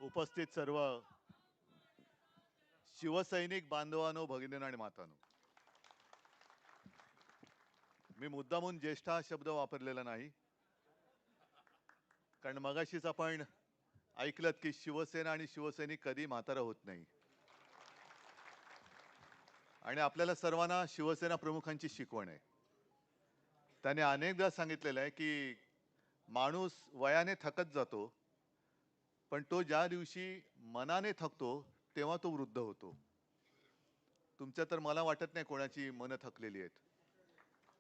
उपस्थित सर्व शिवसैनिक बांधवांनो, भगिनींनो आणि मातांनो, मी मुद्दामून ज्येष्ठ हा शब्द वापरलेला नाही, कारण मगाशीच आपण ऐकलत की शिवसेना आणि शिवसैनिक कधी म्हातारा होत नाही. आणि आपल्याला सर्वांना शिवसेना प्रमुखांची शिकवण आहे. त्याने अनेकदा सांगितलेलं आहे की माणूस वयाने थकत जातो, पण तो ज्या दिवशी मनाने थकतो तेव्हा तो वृद्ध होतो. तुमच्या तर मला वाटत नाही कोणाची मनं थकलेली आहेत.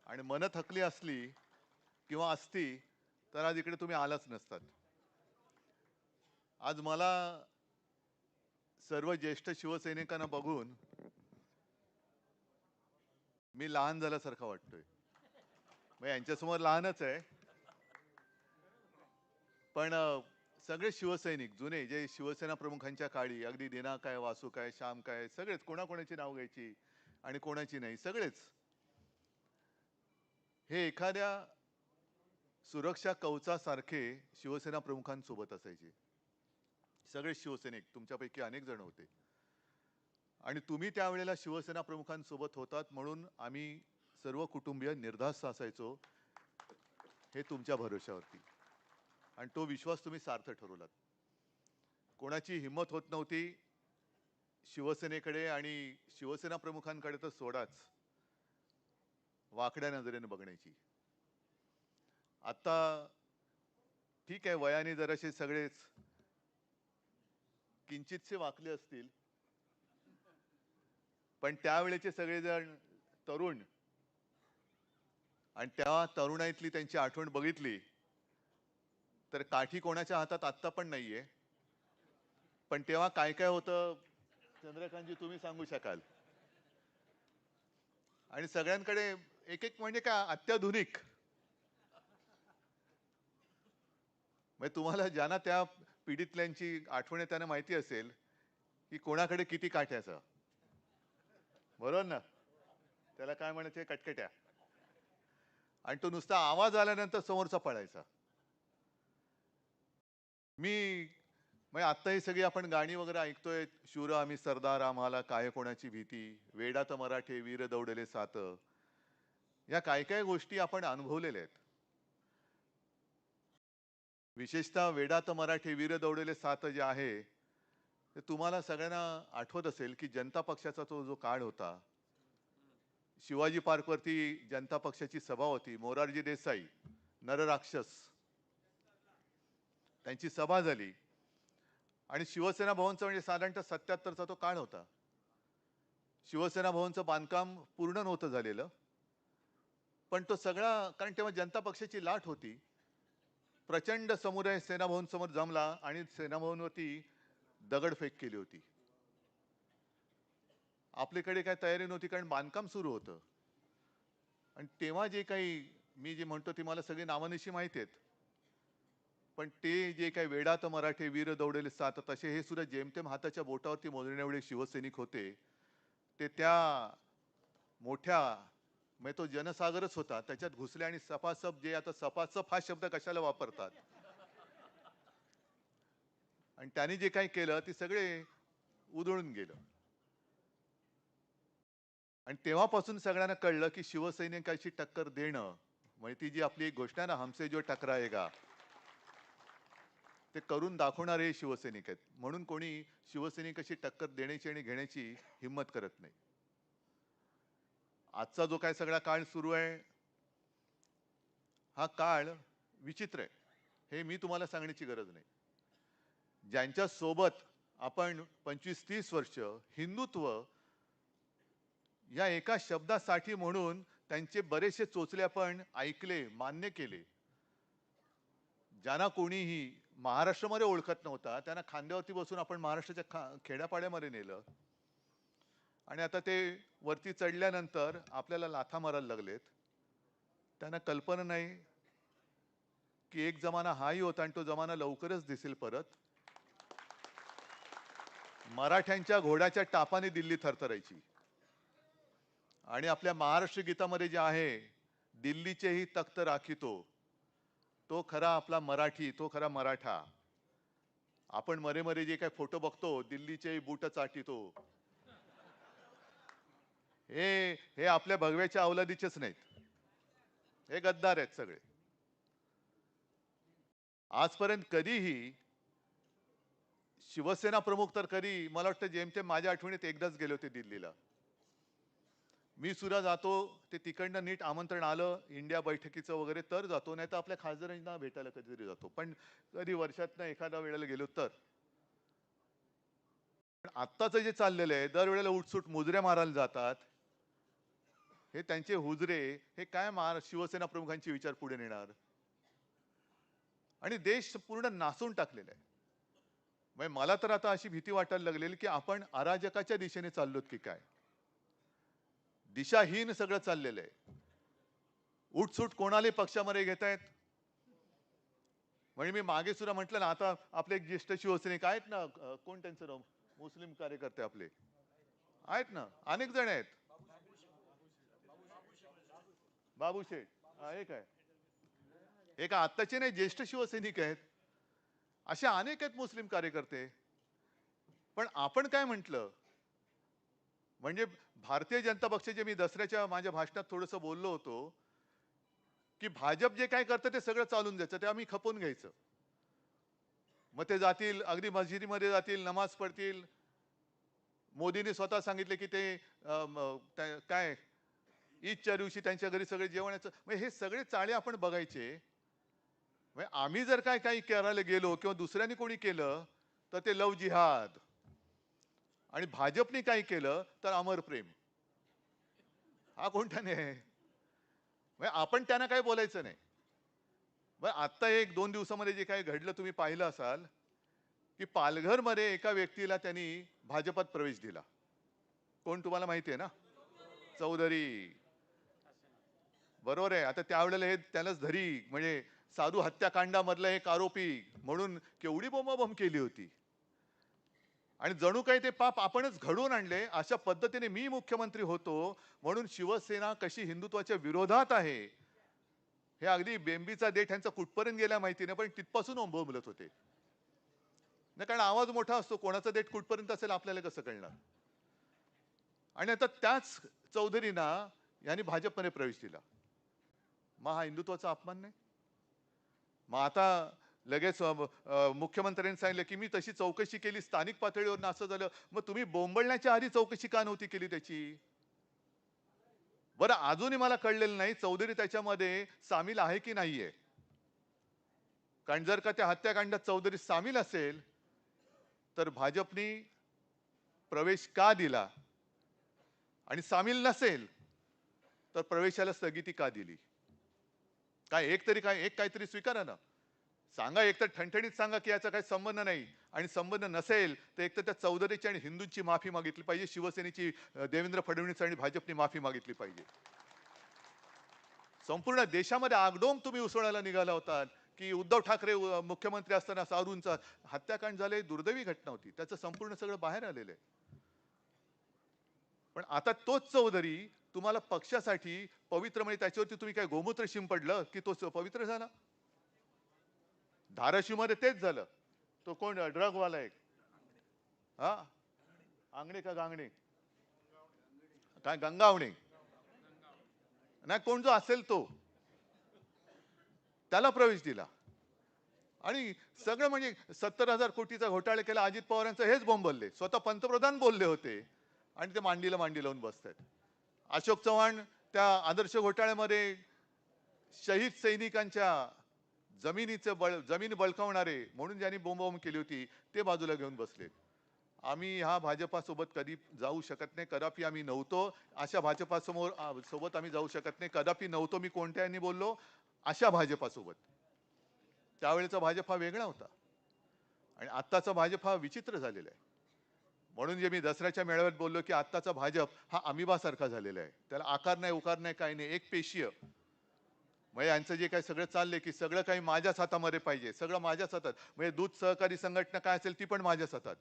आणि मनं थकली असली किंवा असती तर आज इकडे तुम्ही आलाच नसतात. आज मला सर्व ज्येष्ठ शिवसैनिकांना बघून मी लहान झाल्यासारखं वाटतोय. मग यांच्यासमोर लहानच आहे, पण सगळे शिवसैनिक जुने जे शिवसेना प्रमुखांच्या काळी अगदी दिना काय, वासू काय, श्याम काय, सगळेच कोणाकोणाची नाव घ्यायची आणि कोणाची नाही, सगळेच हे एखाद्या सुरक्षा कवचासारखे शिवसेना प्रमुखांसोबत असायचे. सगळे शिवसैनिक, तुमच्यापैकी अनेक जण होते आणि तुम्ही त्यावेळेला शिवसेना प्रमुखांसोबत होतात म्हणून आम्ही सर्व कुटुंबीय निर्धास्त असायचो, हे तुमच्या भरोश्यावरती. आणि तो विश्वास तुम्ही सार्थ ठरवलात. कोणाची हिंमत होत नव्हती शिवसेनेकडे आणि शिवसेना प्रमुखांकडे तर सोडाच, वाकड्या नजरेने बघण्याची. आता ठीक आहे, वयाने जरासे सगळेच किंचितसे वाकले असतील, पण त्यावेळेचे सगळेजण तरुण आणि त्या तरुणाईतली त्यांची आठवण बघितली तर काठी कोणाच्या हातात आत्ता पण नाहीये, पण तेव्हा काय काय होतं चंद्रकांतजी तुम्ही सांगू शकाल. आणि सगळ्यांकडे एक एक म्हणजे काय अत्याधुनिक, म्हणजे तुम्हाला ज्यांना त्या पिढीतल्यांची आठवण आहे त्यांना माहिती असेल की कोणाकडे किती काठ्याचं, बरोबर ना. त्याला काय म्हणायचे, कटकट्या. आणि तो नुसता आवाज आल्यानंतर समोरचा पळायचा. मी म्हणजे आत्ता ही सगळी आपण गाणी वगैरे ऐकतोय, शूर आम्ही सरदार आम्हाला काय कोणाची भीती, वेडात मराठे वीर दौडले सात, या काय काय गोष्टी आपण अनुभवलेल्या आहेत. विशेषतः वेडात मराठे वीर दौडले सात जे आहे ते तुम्हाला सगळ्यांना आठवत असेल की जनता पक्षाचा तो जो काळ होता, शिवाजी पार्कवरती जनता पक्षाची सभा होती, मोरारजी देसाई नरराक्षस त्यांची सभा झाली आणि शिवसेना भवनचं म्हणजे साधारणतः 77चा तो काळ होता. शिवसेना भवनचं बांधकाम पूर्ण नव्हतं झालेलं, पण तो सगळा, कारण तेव्हा जनता पक्षाची लाट होती, प्रचंड समुदाय सेना भवन समोर जमला आणि सेना भवनवरती दगडफेक केली होती. आपल्याकडे काय तयारी नव्हती कारण बांधकाम सुरू होतं. आणि तेव्हा जे काही मी जे म्हणतो ती मला सगळी नावानिशी माहिती आहेत, पण ते जे काही वेडात मराठे वीर दौडले सात तसे हे सुद्धा जेमतेम हाताच्या बोटावरती मोजण्याएवढे शिवसैनिक होते. ते त्या मोठ्या म्हणजे तो जनसागरच होता, त्याच्यात घुसले आणि सपासप, जे आता सपासप हा शब्द कशाला वापरतात, आणि त्यांनी जे काही केलं ते सगळे उधळून गेलं. आणि तेव्हापासून सगळ्यांना कळलं की शिवसैनिकाची टक्कर देणं म्हणजे ती जी आपली एक गोष्ट आहे ना, हमसे जो टकराएगा, ते करून दाखवणारे हे शिवसैनिक आहेत. म्हणून कोणी शिवसैनिकाची टक्कर देण्याची आणि घेण्याची हिंमत करत नाही. आजचा जो काय सगळा काळ सुरू आहे, हा काळ विचित्र आहे, हे मी तुम्हाला सांगण्याची गरज नाही. ज्यांच्या सोबत आपण 25-30 वर्ष हिंदुत्व या एका शब्दासाठी म्हणून त्यांचे बरेचसे चोचले आपण ऐकले, मान्य केले. ज्यांना कोणीही महाराष्ट्रामध्ये ओळखत नव्हता त्यांना खांद्यावरती बसून आपण महाराष्ट्राच्या खेड्यापाड्यामध्ये नेलं, आणि आता ते वरती चढल्यानंतर आपल्याला लाथा मारायला लागलेत. त्यांना कल्पना नाही की एक जमाना हाही होता आणि तो जमाना लवकरच दिसेल परत. मराठ्यांच्या घोड्याच्या टापाने दिल्ली थरथरायची. आणि आपल्या महाराष्ट्र गीतामध्ये जे आहे, दिल्लीचेही तख्त राखितो, तो खरा आपला मराठी, तो खरा मराठा. आपण मरे मरे जे काही फोटो बघतो, दिल्लीचे बूट चाटितो, हे हे आपल्या भगव्याच्या अवलादीचेच नाहीत, हे गद्दार आहेत सगळे. आजपर्यंत कधीही शिवसेना प्रमुख तर कधी, मला वाटतं जेमतेम माझ्या आठवणीत एकदाच गेले होते दिल्लीला. मी सुद्धा जातो, ते तिकडनं नीट आमंत्रण आलं इंडिया बैठकीचं वगैरे तर जातो, नाही तर आपल्या खासदारांना भेटायला कधीतरी जातो. पण कधी वर्षातनं एखाद्या वेळेला गेलो तर. पण आत्ताचं जे चाललेलं आहे, दरवेळेला उठसूट मुजऱ्या मारायला जातात. हे त्यांचे हुजरे, हे काय शिवसेना प्रमुखांचे विचार पुढे नेणार? आणि देश पूर्ण नासून टाकलेला आहे. म्हणजे मला तर आता अशी भीती वाटायला लागलेली की आपण अराजकाच्या दिशेने चाललोत की काय. दिशाहीन सगळं चाललेलं आहे. उठसूट कोणालाही पक्षामध्ये घेत आहेत. म्हणजे मी मागे सुद्धा म्हटलं ना, आता आपले एक ज्येष्ठ शिवसैनिक आहेत ना, कोण त्यांचं नाव, मुस्लिम कार्यकर्ते आपले आहेत ना, अनेक जण आहेत. बाबू शेठ, एक आहे, एक आत्ताचे नाही, ज्येष्ठ शिवसैनिक आहेत. असे अनेक आहेत मुस्लिम कार्यकर्ते. पण आपण काय म्हटलं, म्हणजे भारतीय जनता पक्षाचे, मी दसऱ्याच्या माझ्या भाषणात थोडंसं बोललो होतो की भाजप जे काय करतं ते सगळं चालून द्यायचं, ते आम्ही खपवून घ्यायचं. मग ते जातील, अगदी मस्जिदीमध्ये जातील, नमाज पडतील. मोदींनी स्वतः सांगितले की ते काय ईदच्या दिवशी त्यांच्या घरी सगळे जेवणाचं, म्हणजे हे सगळे चाळे आपण बघायचे. म्हणजे आम्ही जर काय काही करायला गेलो किंवा दुसऱ्यांनी कोणी केलं तर ते लव जिहाद, आणि भाजपने काय केलं तर अमर प्रेम. हा कोणत्याने आहे? म्हणजे आपण त्यांना काही बोलायचं नाही. मग आता एक दोन दिवसामध्ये जे काही घडलं तुम्ही पाहिलं असाल की पालघरमध्ये एका व्यक्तीला त्यांनी भाजपात प्रवेश दिला. कोण तुम्हाला माहिती आहे ना? चौधरी. बरोबर आहे. आता त्यावेळेला हे त्यालाच धरी, म्हणजे साधू हत्याकांडामधला एक आरोपी म्हणून केवढी बोंबाबोंब केली होती. आणि जणू काही ते पाप आपणच घडवून आणले. अशा पद्धतीने मी मुख्यमंत्री होतो म्हणून शिवसेना कशी हिंदुत्वाच्या विरोधात आहे, हे अगदी बेंबीचा देठ यांचा कुठपर्यंत गेला माहिती नाही, पण तिथपासून बोंबलत होते. नाही, कारण आवाज मोठा असतो, कोणाचा देठ कुठपर्यंत असेल आपल्याला कसं कळणार. आणि आता त्याच चौधरींना यांनी भाजपमध्ये प्रवेश दिला. मग हा हिंदुत्वाचा अपमान नाही? मग आता लगेच मुख्यमंत्र्यांनी सांगितलं की मी तशी चौकशी केली, स्थानिक पातळीवर असं झालं. मग तुम्ही बोंबलण्याच्या आधी चौकशी का नव्हती केली त्याची? बरं, अजूनही मला कळलेलं नाही चौधरी त्याच्यामध्ये सामील आहे की नाहीये. कारण जर का त्या हत्याकांडात चौधरी सामील असेल तर भाजपनी प्रवेश का दिला, आणि सामील नसेल तर प्रवेशाला स्थगिती का दिली? काय एक तरी, काय एक काहीतरी स्वीकारा ना. सांगा, एक तर ठणठणीत सांगा की याचा काही संबंध नाही, आणि संबंध नसेल तर एक तर त्या चौधरीची आणि हिंदूंची माफी मागितली पाहिजे, शिवसेनेची, देवेंद्र फडणवीस आणि भाजपनी माफी मागितली पाहिजे. संपूर्ण देशामध्ये आगडोम तुम्ही उसळायला निघाला होता की उद्धव ठाकरे मुख्यमंत्री असताना सारूंचा हत्याकांड झाले, दुर्दैवी घटना होती, त्याचं संपूर्ण सगळं बाहेर आलेलं आहे. पण आता तोच चौधरी तुम्हाला पक्षासाठी पवित्र, म्हणजे त्याच्यावरती तुम्ही काय गोमूत्र शिंपडलं की तो पवित्र झाला? धाराशिव मध्ये तेच झालं. तो कोण ड्रगवाला एक, हा, आंगणे का गांगणे, काय गंगावणे, नाही कोण जो असेल तो, त्याला प्रवेश दिला. आणि सगळं म्हणजे 70,000 कोटीचा घोटाळा केला, अजित पवारांचं हेच बोंबलले, स्वतः पंतप्रधान बोलले होते, आणि ते मांडीला मांडी लावून बसतात. अशोक चव्हाण त्या आदर्श घोटाळ्यामध्ये शहीद सैनिकांच्या जमीन बळकावणारे म्हणून ज्यांनी बोंबाबोंब केली होती ते बाजूला घेऊन बसले. आम्ही ह्या भाजपासोबत कधी जाऊ शकत नाही, कदापि आम्ही नव्हतो. अशा भाजपासमोर सोबत आम्ही जाऊ शकत नाही, कदापि नव्हतो. मी कोणत्यानी बोललो? अशा भाजपासोबत. त्यावेळेचा भाजप हा वेगळा होता, आणि आत्ताचा भाजप हा विचित्र झालेला आहे. म्हणून जे मी दसऱ्याच्या मेळाव्यात बोललो की आत्ताचा भाजप हा अमिबासारखा झालेला आहे, त्याला आकार नाही, उकार नाही, काही नाही, एक पेशीय. म्हणजे यांचं जे काही सगळं चाललंय की सगळं काही माझ्याच हातामध्ये पाहिजे, सगळं माझ्याच हातात. म्हणजे दूध सहकारी संघटना काय असेल ती पण माझ्याच हातात,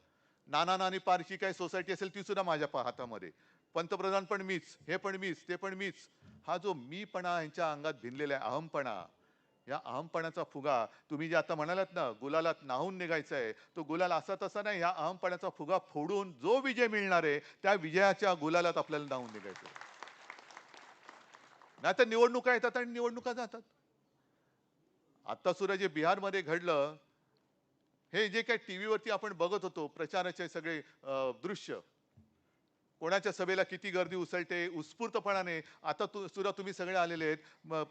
नाना नानी पारशी काय सोसायटी असेल ती सुद्धा माझ्या हातामध्ये, पंतप्रधान पण मीच, हे पण मीच, ते पण मीच. हा जो मीपणा यांच्या अंगात भिनलेला आहे, अहमपणा, या अहमपणाचा फुगा तुम्ही जे आता म्हणालात ना, गुलालात न्हाऊन निघायचं आहे, तो गुलाल असा तसा नाही. या अहमपणाचा फुगा फोडून जो विजय मिळणार आहे त्या विजयाच्या गुलालात आपल्याला न्हाऊन निघायचं आहे. नाहीतर निवडणुका येतात आणि निवडणुका जातात. आता सुद्धा जे बिहारमध्ये घडलं, हे जे काही टीव्हीवरती आपण बघत होतो प्रचाराचे सगळे दृश्य, कोणाच्या सभेला किती गर्दी उसळते उत्स्फूर्तपणाने. आता सुद्धा तुम्ही सगळे आलेले आहेत.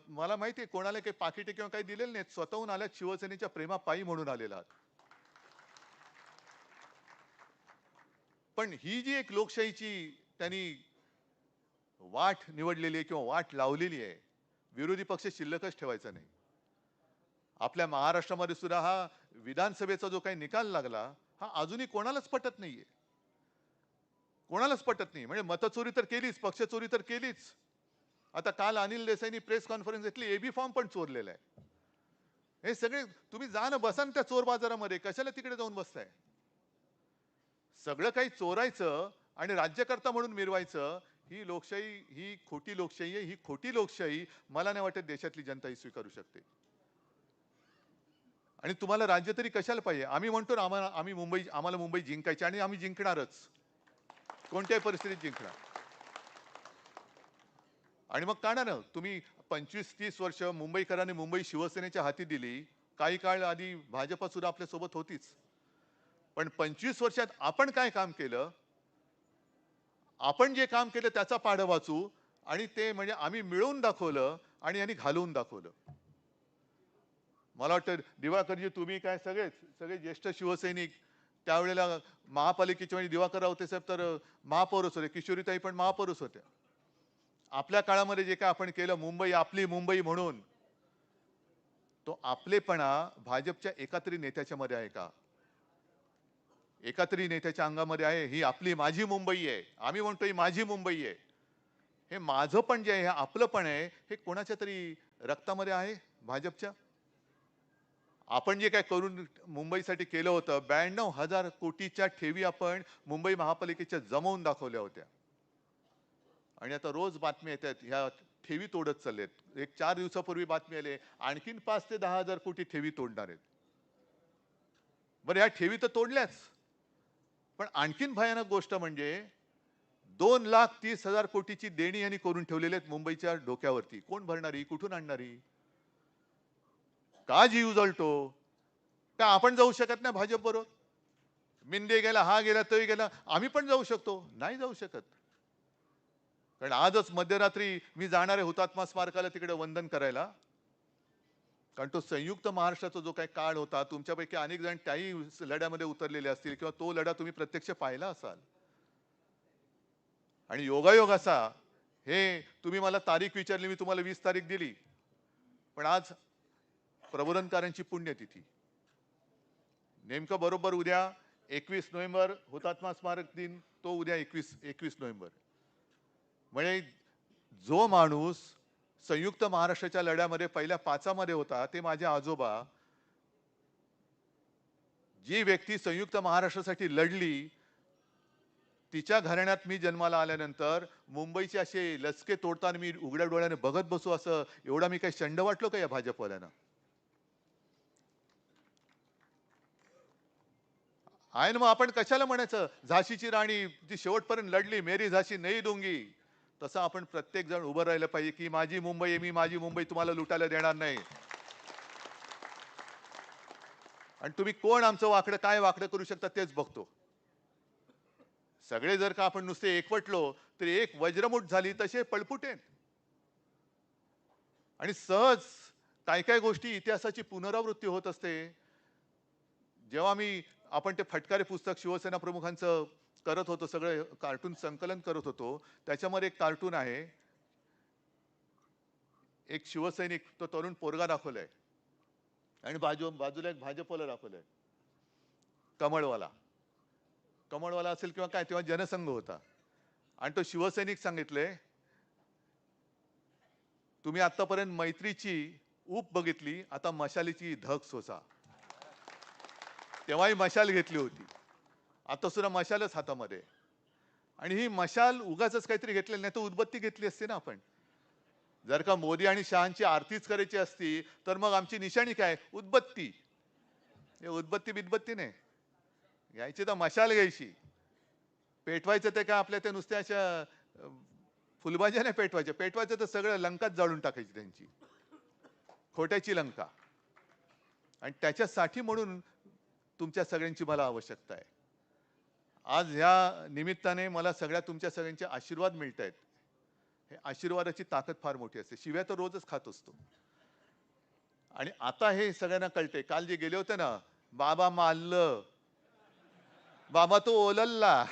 मला माहिती आहे कोणाला काही पाकिटे किंवा काही दिलेले नाहीत, स्वतःहून आल्यात शिवसेनेच्या प्रेमापायी म्हणून आलेला आहात. पण ही जी एक लोकशाहीची त्यांनी वाट निवडलेली आहे किंवा वाट लावलेली आहे, विरोधी पक्ष शिल्लकच ठेवायचा नाही. आपल्या महाराष्ट्रामध्ये सुद्धा हा विधानसभेचा जो काही निकाल लागला, हा अजूनही कोणालाच पटत नाहीये. कोणालाच पटत नाही. म्हणजे मतचोरी तर केलीच, पक्षचोरी तर केलीच. आता काल अनिल देसाईंनी प्रेस कॉन्फरन्स घेतली, एबी फॉर्म पण चोरलेला आहे. हे सगळे तुम्ही जा ना, बसा ना त्या चोर बाजारामध्ये, कशाला तिकडे जाऊन बसताय? सगळं काही चोरायचं आणि राज्यकर्ता म्हणून मिरवायचं, ही लोकशाही, ही खोटी लोकशाही आहे. ही खोटी लोकशाही मला नाही वाटत देशातली जनता ही स्वीकारू शकते. आणि तुम्हाला राज्य तरी कशाला पाहिजे? आम्ही म्हणतो ना, आम्हाला मुंबई जिंकायची आणि आम्ही जिंकणारच. कोणत्याही परिस्थितीत जिंकणार. आणि मग का ना, तुम्ही 25-30 वर्ष मुंबईकरांनी मुंबई शिवसेनेच्या हाती दिली. काही काळ आधी भाजप सुद्धा आपल्या सोबत होतीच. पण 25 वर्षात आपण काय काम केलं? आपण जे काम केलं त्याचा पाढा वाचू आणि ते म्हणजे आम्ही मिळवून दाखवलं आणि यांनी घालवून दाखवलं. मला वाटतं दिवाकरजी, तुम्ही काय सगळे ज्येष्ठ शिवसैनिक, त्यावेळेला महापालिकेचे म्हणजे दिवाकर रावते साहेब तर महापौरच होते, किशोरीताई पण महापौरच होत्या. आपल्या काळामध्ये जे काय आपण केलं, मुंबई आपली मुंबई म्हणून, तो आपलेपणा भाजपच्या एकातरी नेत्याच्या मध्ये आहे का? एकातरी नेत्याच्या अंगामध्ये आहे? ही आपली माझी मुंबई आहे. आम्ही म्हणतो ही माझी मुंबई आहे. हे माझं पण जे आहे, हे आपलं पण आहे, हे कोणाच्या तरी रक्तामध्ये आहे भाजपच्या? आपण जे काय करून मुंबईसाठी केलं होतं, 92,000 कोटीच्या ठेवी आपण मुंबई महापालिकेच्या जमवून दाखवल्या होत्या. आणि आता रोज बातम्या येतात, ह्या ठेवी तोडत चाललेत. एक 4 दिवसापूर्वी बातमी आली, आणखीन 5 ते 10,000 कोटी ठेवी तोडणार आहेत. बरं, ह्या ठेवी तर तोडल्याच, पण आणखीन भयानक गोष्ट म्हणजे 2,30,000 कोटीची देणी यांनी करून ठेवलेली आहेत मुंबईच्या डोक्यावरती. कोण भरणारी? कुठून आणणारी? का जीव जळतो? का आपण जाऊ शकत नाही भाजप बरोबर? मिंदे गेला, हा गेला, तोही गेला, आम्ही पण जाऊ शकतो? नाही जाऊ शकत. कारण आजच मध्यरात्री मी जाणार आहे हुतात्मा स्मारकाला तिकडे वंदन करायला. कारण तो संयुक्त महाराष्ट्राचा जो काही काळ होता, तुमच्यापैकी अनेक जण त्याही लढ्यामध्ये उतरलेले असतील किंवा तो लढा तुम्ही प्रत्यक्ष पाहिला असाल. आणि योगायोग असा, हे तुम्ही मला तारीख विचारली, मी तुम्हाला 20 तारीख दिली, पण आज प्रबोधनकारांची पुण्यतिथी. नेमकं बरोबर उद्या 21 नोव्हेंबर हुतात्मा स्मारक दिन, तो उद्या 21 नोव्हेंबर. म्हणजे जो माणूस संयुक्त महाराष्ट्राच्या लढ्यामध्ये पहिल्या 5मध्ये होता, ते माझे आजोबा. जी व्यक्ती संयुक्त महाराष्ट्रासाठी लढली, तिच्या घराण्यात मी जन्माला आल्यानंतर मुंबईचे असे लचके तोडताना मी उघड्या डोळ्याने बघत बसू, असं एवढा मी काही शंड वाटलो का या भाजपवाल्यांना? आहे ना, मग आपण कशाला म्हणायचं झाशीची राणी जी शेवटपर्यंत लढली, मेरी झाशी नाही दूंगी. तसं आपण प्रत्येक जण उभं राहिलं पाहिजे की माझी मुंबई आहे, मी माझी मुंबई तुम्हाला लुटायला देणार नाही. आणि तुम्ही कोण आमचं वाकडं काय वाकडं करू शकता तेच बघतो. सगळे जर का आपण नुसते एकवटलो तर एक वज्रमुठ झाली तसे पळपुटे. आणि सहज काय काय गोष्टी इतिहासाची पुनरावृत्ती होत असते. जेव्हा आपण ते फटकारे पुस्तक शिवसेना प्रमुखांचं करत होतो, सगळे कार्टून संकलन करत होतो, त्याच्यामध्ये एक कार्टून आहे, एक शिवसैनिक, तो तरुण पोरगा दाखवलाय आणि बाजूला एक भाजपवाला दाखवलाय, कमळवाला. कमळवाला असेल किंवा काय, तेव्हा जनसंघ होता. आणि तो शिवसैनिक सांगितले, तुम्ही आतापर्यंत मैत्रीची ऊब बघितली, आता मशालीची धग सोसा. तेव्हाही मशाल घेतली होती, आता सुद्धा मशालच हातामध्ये. आणि ही मशाल उगाच काहीतरी घेतलेली नाही तर उदबत्ती घेतली असते ना आपण. जर का मोदी आणि शहांची आरतीच करायची असती तर मग आमची निशाणी काय? उदबत्ती. हे उदबत्ती बिदबत्ती नाही, घ्यायची तर मशाल घ्यायची. पेटवायचं ते काय आपल्या त्या नुसत्या अशा फुलभाज्या नाही पेटवायच्या, पेटवायचं तर सगळं लंकाच जाळून टाकायची त्यांची, खोट्याची लंका. आणि त्याच्यासाठी म्हणून तुमच्या सगळ्यांची मला आवश्यकता आहे. आज ह्या निमित्ताने मला तुमच्या सगळ्यांचे आशीर्वाद मिळत आहेत. हे आशीर्वादाची ताकद फार मोठी असते. शिव्या तर रोजच खात असतो. आणि आता हे सगळ्यांना कळते. काल जे गेले होते ना, बाबा मारलं, बाबा तो ओलल्ला.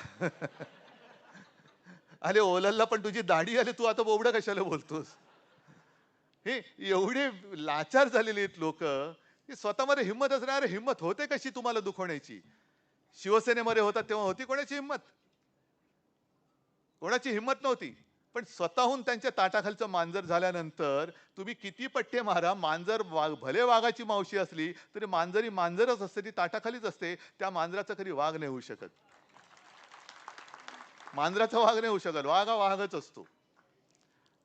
अरे ओलल्ला, पण तुझी दाढी आली, तू आता बोबडं कशाला बोलतोस? हे एवढे लाचार झालेले आहेत लोक, की स्वतःमध्ये हिंमतच नाही. अरे हिंमत होते कशी तुम्हाला दुखवण्याची? शिवसेनेमध्ये होता तेव्हा होती कोणाची हिंमत? कोणाची हिंमत नव्हती. पण स्वतःहून त्यांच्या ताटाखालचं मांजर झाल्यानंतर तुम्ही किती पट्टे मारा, मांजर भले वाघाची मावशी असली तरी मांजरी मांजरच असते, ती ताटाखालीच असते. त्या मांजराचा कधी वाघ नाही होऊ शकत. मांजराचा वाघ नाही होऊ शकत, वाघ हा वाघच असतो.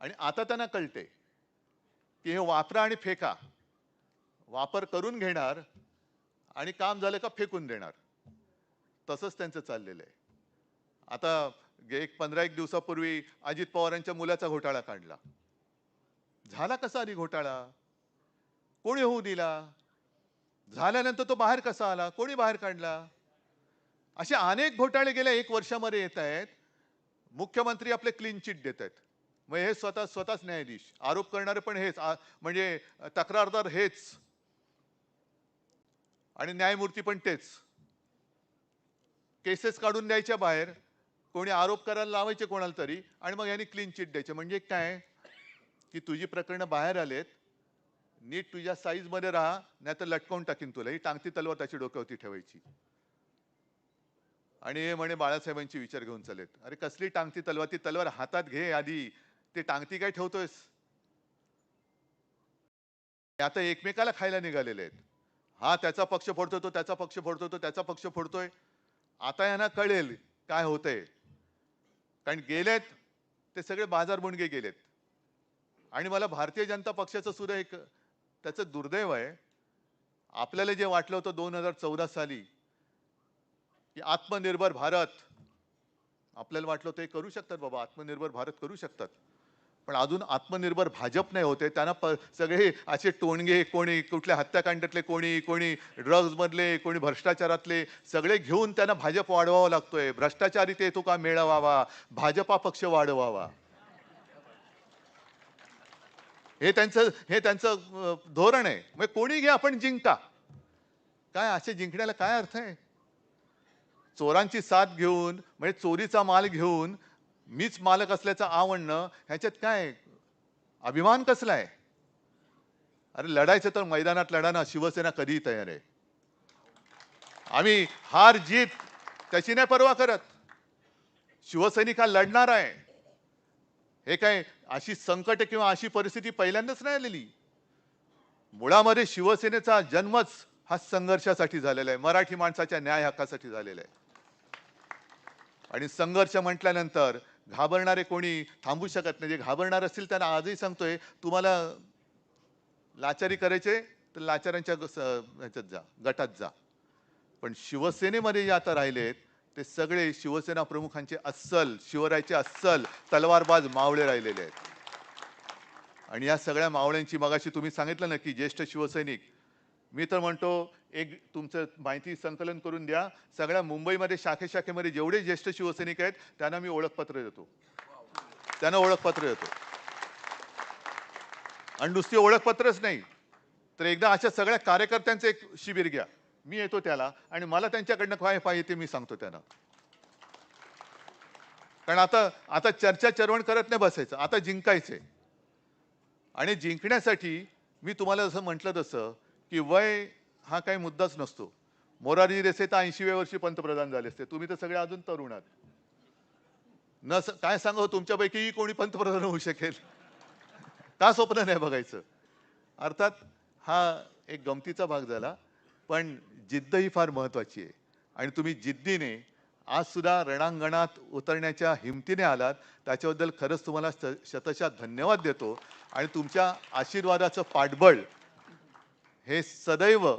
आणि आता त्यांना कळते की हे वापरा आणि फेका, वापर करून घेणार आणि काम झालं का फेकून देणार. तसंच त्यांचं चाललेलं आहे. आता एक 15 दिवसापूर्वी अजित पवारांच्या मुलाचा घोटाळा काढला. झाला कसा आधी घोटाळा? कोणी होऊ दिला? झाल्यानंतर तो बाहेर कसा आला? कोणी बाहेर काढला? असे अनेक घोटाळे गेल्या 1 वर्षामध्ये येत आहेत. मुख्यमंत्री आपले क्लीन चिट देत आहेत. मग हे स्वतःच न्यायाधीश, आरोप करणारे पण हेच, म्हणजे तक्रारदार हेच आणि न्यायमूर्ती पण तेच. केसेस काढून द्यायच्या बाहेर, कोणी आरोप करायला लावायचे कोणाला तरी, आणि मग यांनी क्लीन चिट द्यायचे. म्हणजे काय की तुझी प्रकरणं बाहेर आलेत, नीट तुझ्या साईज मध्ये राहा, नाही तर लटकवून टाकीन तुला. ही टांगती तलवार त्याची डोक्यावरती ठेवायची. आणि हे म्हणे बाळासाहेबांची विचार घेऊन चालेत. अरे कसली टांगती तलवार? ती तलवार हातात घे आधी, ते टांगती काय ठेवतोयस? आता एकमेकाला खायला निघालेले आहेत. हा त्याचा पक्ष फोडतोय, तो त्याचा पक्ष फोडतोय, तो त्याचा पक्ष फोडतोय. आता यांना कळेल काय होतंय. कारण गेलेत ते सगळे बाजार बुणगे गेलेत. आणि मला भारतीय जनता पक्षाचं सुद्धा एक त्याचं दुर्दैव आहे. आपल्याला जे वाटलं होतं 2014 साली की आत्मनिर्भर भारत, आपल्याला वाटलं होतं हे करू शकतात बाबा, आत्मनिर्भर भारत करू शकतात. पण अजून आत्मनिर्भर भाजप नाही होते. त्यांना सगळे असे टोणगे, कोणी कुठल्या हत्याकांडातले, कोणी ड्रग्ज मधले, कोणी भ्रष्टाचारातले, सगळे घेऊन त्यांना भाजप वाढवावा लागतोय. भ्रष्टाचारी ते तुका मेळवावा, भाजपा पक्ष वाढवावा, हे त्यांचं धोरण आहे. मग कोणी घ्या आपण जिंका. काय असे जिंकण्याला काय अर्थ आहे? चोरांची साथ घेऊन, म्हणजे चोरीचा माल घेऊन मीच मालक असल्याचं आवडणं, ह्याच्यात काय अभिमान कसला आहे? अरे लढायचं तर मैदानात लढा ना. शिवसेना कधीही तयार आहे. आम्ही हार जीत त्याची नाही पर्वा करत. शिवसैनिक हा लढणार आहे. हे काय अशी संकट किंवा अशी परिस्थिती पहिल्यांदाच नाही आलेली. मुळामध्ये शिवसेनेचा जन्मच हा संघर्षासाठी झालेला आहे, मराठी माणसाच्या न्याय हक्कासाठी झालेला आहे. आणि संघर्ष म्हटल्यानंतर घाबरणारे कोणी थांबू शकत नाही. जे घाबरणार असतील त्यांना आजही सांगतोय, तुम्हाला लाचारी करायचे तर लाचारांच्या ह्याच्यात जा, गटात जा. पण शिवसेनेमध्ये जे आता राहिलेत ते सगळे शिवसेना प्रमुखांचे अस्सल, शिवरायाचे अस्सल तलवारबाज मावळे राहिलेले आहेत. आणि या सगळ्या मावळ्यांची मगाशी तुम्ही सांगितलं ना की ज्येष्ठ शिवसैनिक, मी तर म्हणतो एक तुमचं माहिती संकलन करून द्या. सगळ्या मुंबईमध्ये शाखेमध्ये जेवढे ज्येष्ठ शिवसैनिक आहेत त्यांना मी ओळखपत्र देतो. त्यांना ओळखपत्र देतो. आणि नुसती ओळखपत्रच नाही तर एकदा अशा सगळ्या कार्यकर्त्यांचं एक शिबिर घ्या. मी येतो त्याला आणि मला त्यांच्याकडनं काय पाहिजे ते मी सांगतो त्यांना. कारण आता चर्चा चरवण करत नाही बसायचं, आता जिंकायचंय. आणि जिंकण्यासाठी मी तुम्हाला जसं म्हटलं तसं की वय हा काही मुद्दाच नसतो. मोरारजी देसाई तर 80व्या वर्षी पंतप्रधान झाले असते, तुम्ही तर सगळे अजून तरुण आहात. काय सांगावं, तुमच्यापैकी कोणी पंतप्रधान होऊ शकेल का स्वप्न नाही बघायचं. अर्थात हा एक गमतीचा भाग झाला, पण जिद्द ही फार महत्वाची आहे. आणि तुम्ही जिद्दीने आज सुद्धा रणांगणात उतरण्याच्या हिमतीने आलात, त्याच्याबद्दल खरंच तुम्हाला शतशः धन्यवाद देतो. आणि तुमच्या आशीर्वादाचं पाठबळ हे सदैव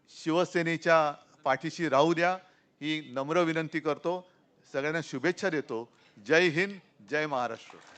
शिवसेनेच्या पाठीशी राहू द्या, ही नम्र विनंती करतो. सगळ्यांना शुभेच्छा देतो. जय हिंद, जय महाराष्ट्र.